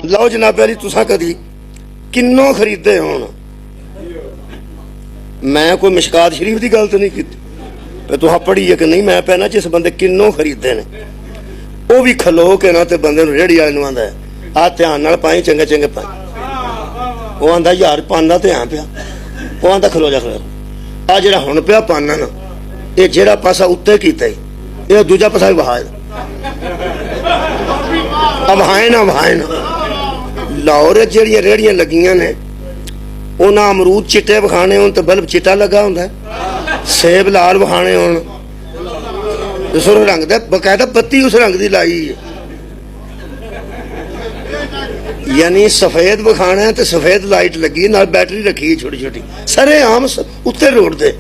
लो जनाब अली तुसा कदी किन्नों खरीदे होण। मैं कोई मिशकात शरीफ की गल तो नहीं की, तुहां पढ़ी है कि नहीं। मैं पहना जिस बंदे किन्नों खरीदे ने वो भी खलो के ना ते बंदे रेहड़ी वाले आंदा है आ ध्यान नाल पाई, चंगे चंगे पाई। वो आंदा यार पाना तो हाँ पिया, वो आंदा खलो जा खलो। आ जिहड़ा हुण पिया पाना ना, ये जिहड़ा पासा उत्ते कीता ये दूजा पासा भी वहा अभाए ना वहाए ना। लाहौर जिहड़ियां रेहड़ियां लगियां ने उन्हां अमरूद चिट्टे विखाने होण ते बल्ब चिट्टा लगा हुंदा, सेब लाल विखाने होण सुर रंग दा बकायदा बत्ती उस रंग दी लाई है। यानी सफेद विखाना है तो सफेद लाइट लगी नाल बैटरी रखी है छोटी छोटी सरे आम उत्ते रोड दे।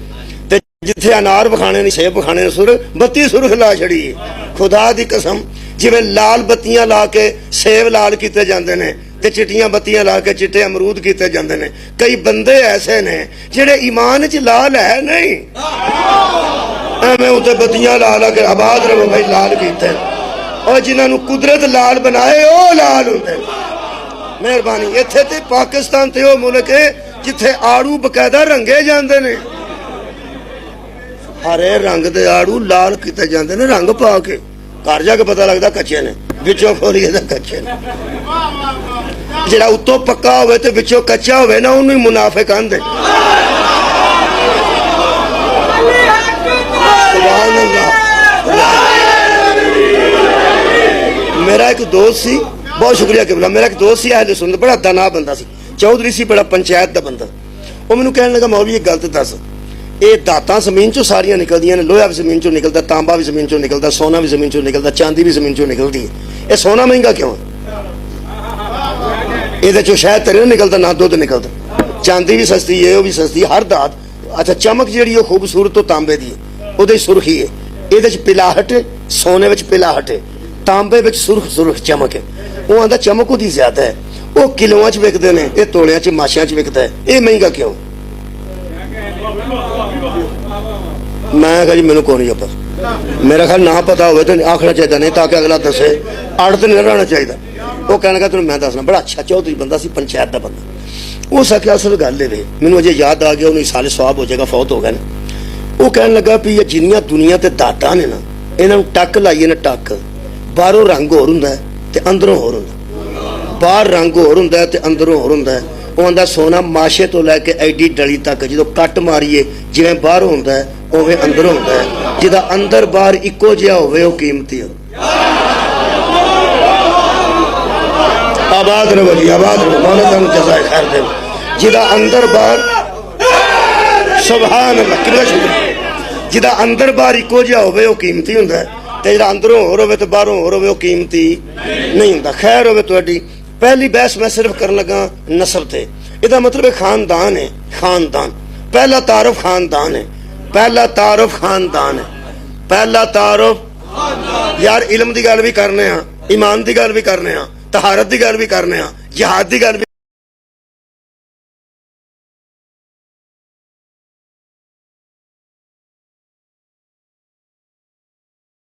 ते जिथे अनार विखाने नहीं सेब विखाने ने सुर बत्ती सुरख ला छड़ी है। खुदा दी कसम जिवें लाल बत्तियां ला के सेब लाल किते जांदे ने ते चिट्टियां बत्तियां ला के चिट्टे अमरूद किते जांदे ने। कई बंदे ऐसे ने जिहड़े ईमान च लाल है नहीं, एवें उत्ते बत्तियां ला ला के आबाद रहो भाई लाल कीते, और जिन्हां नूं कुदरत लाल बनाए ओ लाल हुंदे। मेहरबानी इत्थे ते पाकिस्तान ते ओ मुल्क है जिथे आड़ू बकायदा रंगे जांदे ने, हरे रंग दे आड़ू लाल किते जांदे ने रंग पा के। घर जाके पता लगता कच्चे ने, विचों खोलिए तो कच्चे ने। जिहड़ा उत्तों पक्का होवे ते विचों कच्चा होवे ना उन्हें मुनाफिक आंदे। सुभान अल्लाह। मेरा एक दोस्त सी, बहुत शुक्रिया किबला, मेरा एक दोस्त सी अहले सुन्नत, बड़ा दाना बंदा सी, चौधरी सी, बड़ा पंचायत दा बंदा। वो मैनूं कहण लगा मौलवी एक गल ते दस, ये दातां जमीन चों सारियां निकलदियां ने, लोहा भी जमीन चों निकलदा, तांबा भी जमीन चों निकलदा, सोना भी जमीन चों निकलदा, चांदी भी जमीन चों निकलदी है। ये सोना महंगा क्यों है? ये चो शायद तेरे निकलता ना दुध निकलता, चांदी भी सस्ती है, वो भी सस्ती है, हर दात। अच्छा चमक जी खूबसूरत तो तांबे की है, वो सुरखी है, ये पिलाहट सोने में पिलाहट है, तांबे में सुरख सुरख चमक है। वो आंदा चमक उसकी ज्यादा है, वो किलोआं च विकदे ने, ये तोलियां च माशियां च विकदा है, ये महंगा क्यों? मैं कहा जी मैनू कौन नहीं पता, मेरा ख्याल ना पता हो तो आखना चाहिए नहीं, ताकि अगला दसे अड़ तो नहीं रहना चाहिए। वो कहने लगा तेन मैं दसना, बड़ा अच्छा चौधरी बंदा सी, पंचायत का बंदा। उस आख्या असल गल है मैनू अजे याद आ गया, उन्हें साले स्वाब हो जाएगा, फौत हो गए ना। वो कहने लगा भी ये जिन्नियां दुनिया ते दातां ने ना, इन्हां नूं टक लाइए ना टक, बाहरों रंग होर हुंदा है ते अंदरों होर हुंदा, बाहर रंग होर हुंदा है ते अंदरों होर हुंदा है। वो आंदा सोना माशे तो लैके एडी डली तक जो कट मारीए जिवें बाहरों हुंदा है उवें अंदरों हुंदा है, जिहदा अंदर बाहर इक्को जिहा होवे वो कीमती हो। आबाद रहो जी, आबाद रहो, मौला तुहानूं जज़ाए खैर दे। जिहदा अंदर बाहर सुभान अल्लाह किबला शुक्र, जिहदा अंदर बाहर इक्को जिहा होवे वो कीमती हुंदा है, ते जिहड़ा अंदरों होर होवे ते बाहरों होर होवे वो कीमती नहीं हुंदा। खैर होवे तुहाडी पहली बहस मैं सिर्फ करन लगा नस्ल ते, इहदा मतलब है खानदान है, खानदान। पहला तारुफ खानदान है, पहला तारुफ खानदान है, पहला तारुफ। यार इल्म दी गल भी करने, ईमान दी गल भी करने, तहारत दी गल भी करने, जिहाद दी गल भी